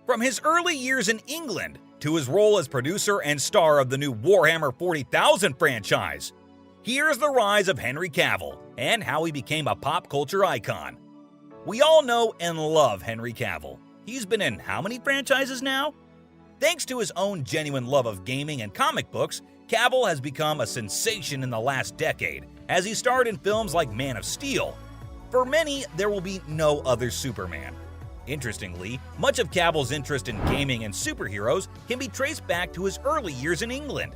From his early years in England to his role as producer and star of the new Warhammer 40,000 franchise, here's the rise of Henry Cavill and how he became a pop culture icon. We all know and love Henry Cavill. He's been in how many franchises now? Thanks to his own genuine love of gaming and comic books, Cavill has become a sensation in the last decade, as he starred in films like Man of Steel. For many, there will be no other Superman. Interestingly, much of Cavill's interest in gaming and superheroes can be traced back to his early years in England.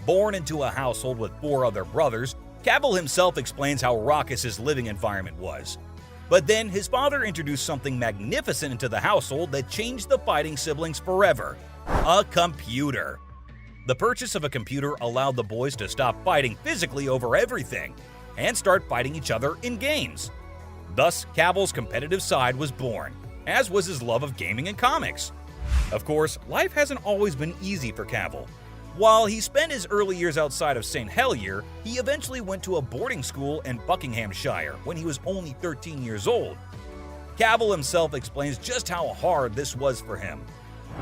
Born into a household with 4 other brothers, Cavill himself explains how raucous his living environment was. But then his father introduced something magnificent into the household that changed the fighting siblings forever: a computer. The purchase of a computer allowed the boys to stop fighting physically over everything and start fighting each other in games. Thus, Cavill's competitive side was born, as was his love of gaming and comics. Of course, life hasn't always been easy for Cavill. While he spent his early years outside of St. Helier, he eventually went to a boarding school in Buckinghamshire when he was only 13 years old. Cavill himself explains just how hard this was for him.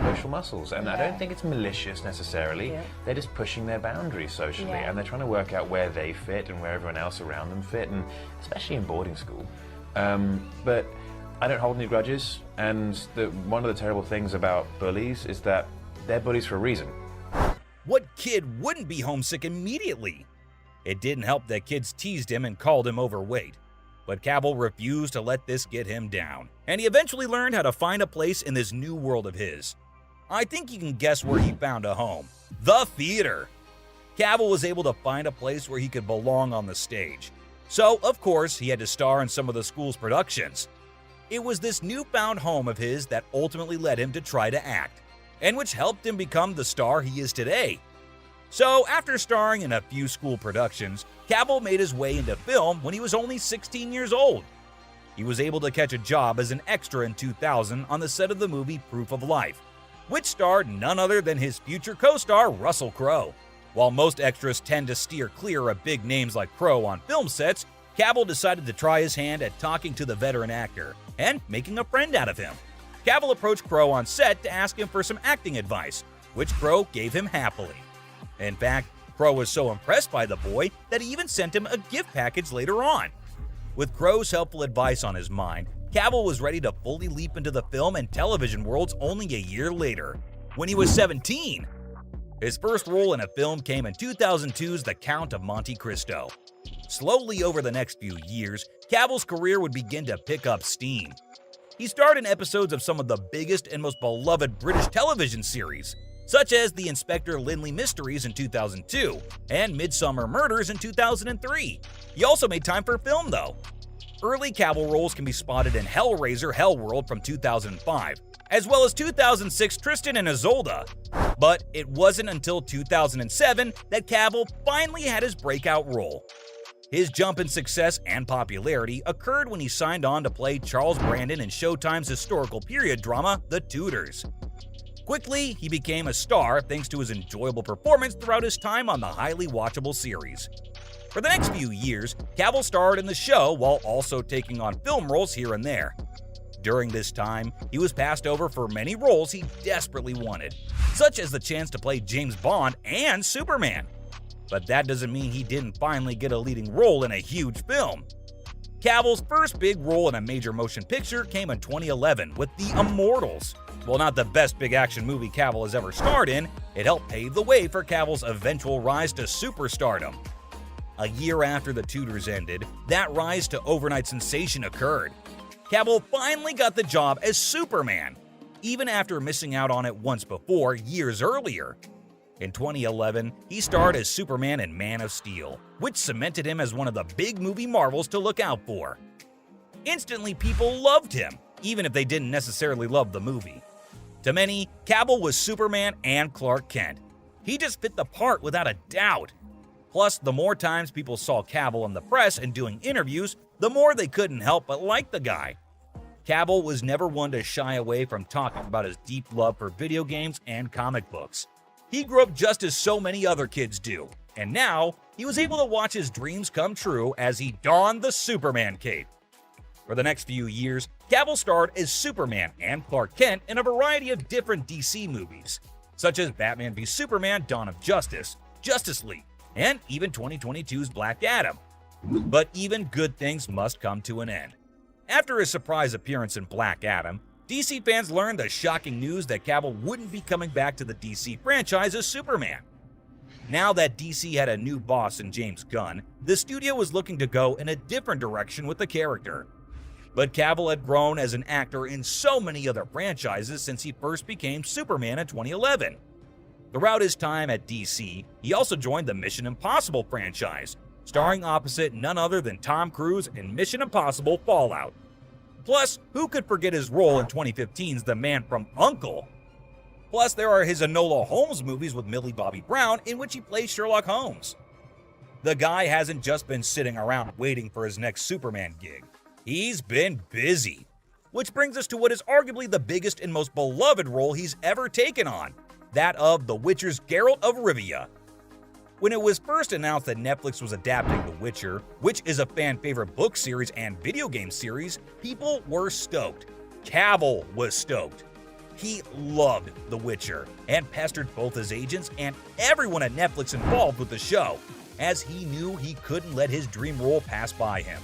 Social muscles, and I don't think it's malicious necessarily. They're just pushing their boundaries socially, and they're trying to work out where they fit and where everyone else around them fit, and especially in boarding school. But I don't hold any grudges, and one of the terrible things about bullies is that they're bullies for a reason. What kid wouldn't be homesick immediately? It didn't help that kids teased him and called him overweight. But Cavill refused to let this get him down, and he eventually learned how to find a place in this new world of his. I think you can guess where he found a home: the theater. Cavill was able to find a place where he could belong on the stage. So, of course, he had to star in some of the school's productions. It was this newfound home of his that ultimately led him to try to act, and which helped him become the star he is today. So, after starring in a few school productions, Cavill made his way into film when he was only 16 years old. He was able to catch a job as an extra in 2000 on the set of the movie Proof of Life, which starred none other than his future co-star Russell Crowe. While most extras tend to steer clear of big names like Crowe on film sets, Cavill decided to try his hand at talking to the veteran actor and making a friend out of him. Cavill approached Crowe on set to ask him for some acting advice, which Crowe gave him happily. In fact, Crowe was so impressed by the boy that he even sent him a gift package later on. With Crowe's helpful advice on his mind, Cavill was ready to fully leap into the film and television worlds only a year later, when he was 17. His first role in a film came in 2002's The Count of Monte Cristo. Slowly over the next few years, Cavill's career would begin to pick up steam. He starred in episodes of some of the biggest and most beloved British television series, such as The Inspector Lynley Mysteries in 2002 and Midsummer Murders in 2003. He also made time for film, though. Early Cavill roles can be spotted in Hellraiser Hellworld from 2005, as well as 2006 Tristan and Isolde. But it wasn't until 2007 that Cavill finally had his breakout role. His jump in success and popularity occurred when he signed on to play Charles Brandon in Showtime's historical period drama, The Tudors. Quickly, he became a star thanks to his enjoyable performance throughout his time on the highly watchable series. For the next few years, Cavill starred in the show while also taking on film roles here and there. During this time, he was passed over for many roles he desperately wanted, such as the chance to play James Bond and Superman. But that doesn't mean he didn't finally get a leading role in a huge film. Cavill's first big role in a major motion picture came in 2011 with The Immortals. While not the best big action movie Cavill has ever starred in, it helped pave the way for Cavill's eventual rise to superstardom. A year after The Tudors ended, that rise to overnight sensation occurred. Cavill finally got the job as Superman, even after missing out on it once before, years earlier. In 2011, he starred as Superman in Man of Steel, which cemented him as one of the big movie marvels to look out for. Instantly, people loved him, even if they didn't necessarily love the movie. To many, Cavill was Superman and Clark Kent. He just fit the part without a doubt. Plus, the more times people saw Cavill in the press and doing interviews, the more they couldn't help but like the guy. Cavill was never one to shy away from talking about his deep love for video games and comic books. He grew up just as so many other kids do, and now he was able to watch his dreams come true as he donned the Superman cape. For the next few years, Cavill starred as Superman and Clark Kent in a variety of different DC movies, such as Batman v Superman: Dawn of Justice, Justice League, and even 2022's Black Adam. But even good things must come to an end. After his surprise appearance in Black Adam, DC fans learned the shocking news that Cavill wouldn't be coming back to the DC franchise as Superman. Now that DC had a new boss in James Gunn, the studio was looking to go in a different direction with the character. But Cavill had grown as an actor in so many other franchises since he first became Superman in 2011. Throughout his time at DC, he also joined the Mission Impossible franchise, starring opposite none other than Tom Cruise in Mission Impossible Fallout. Plus, who could forget his role in 2015's The Man from U.N.C.L.E.? Plus, there are his Enola Holmes movies with Millie Bobby Brown, in which he plays Sherlock Holmes. The guy hasn't just been sitting around waiting for his next Superman gig. He's been busy. Which brings us to what is arguably the biggest and most beloved role he's ever taken on, that of The Witcher's Geralt of Rivia. When it was first announced that Netflix was adapting The Witcher, which is a fan-favorite book series and video game series, people were stoked. Cavill was stoked. He loved The Witcher and pestered both his agents and everyone at Netflix involved with the show, as he knew he couldn't let his dream role pass by him.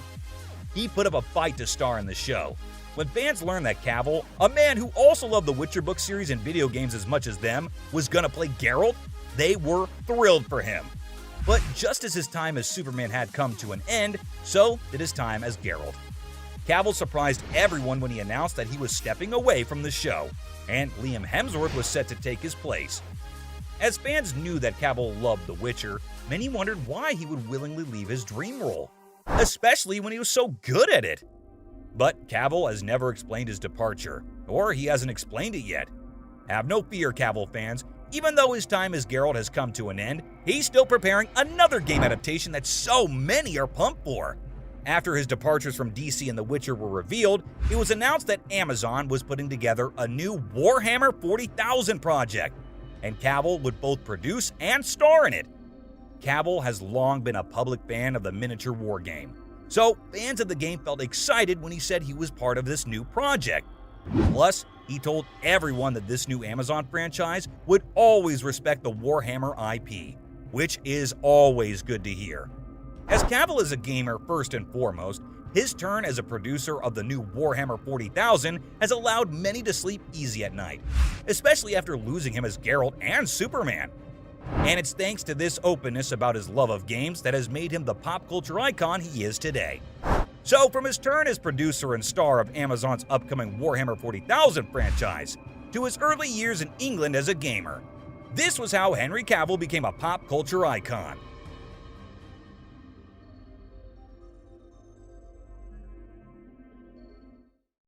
He put up a fight to star in the show. When fans learned that Cavill, a man who also loved the Witcher book series and video games as much as them, was gonna play Geralt, they were thrilled for him. But just as his time as Superman had come to an end, so did his time as Geralt. Cavill surprised everyone when he announced that he was stepping away from the show, and Liam Hemsworth was set to take his place. As fans knew that Cavill loved The Witcher, many wondered why he would willingly leave his dream role, especially when he was so good at it. But Cavill has never explained his departure, or he hasn't explained it yet. Have no fear, Cavill fans. Even though his time as Geralt has come to an end, he's still preparing another game adaptation that so many are pumped for. After his departures from DC and The Witcher were revealed, it was announced that Amazon was putting together a new Warhammer 40,000 project, and Cavill would both produce and star in it. Cavill has long been a public fan of the miniature war game, so fans of the game felt excited when he said he was part of this new project. Plus, he told everyone that this new Amazon franchise would always respect the Warhammer IP, which is always good to hear. As Cavill is a gamer first and foremost, his turn as a producer of the new Warhammer 40,000 has allowed many to sleep easy at night, especially after losing him as Geralt and Superman. And it's thanks to this openness about his love of games that has made him the pop culture icon he is today. So, from his turn as producer and star of Amazon's upcoming Warhammer 40,000 franchise, to his early years in England as a gamer, this was how Henry Cavill became a pop culture icon.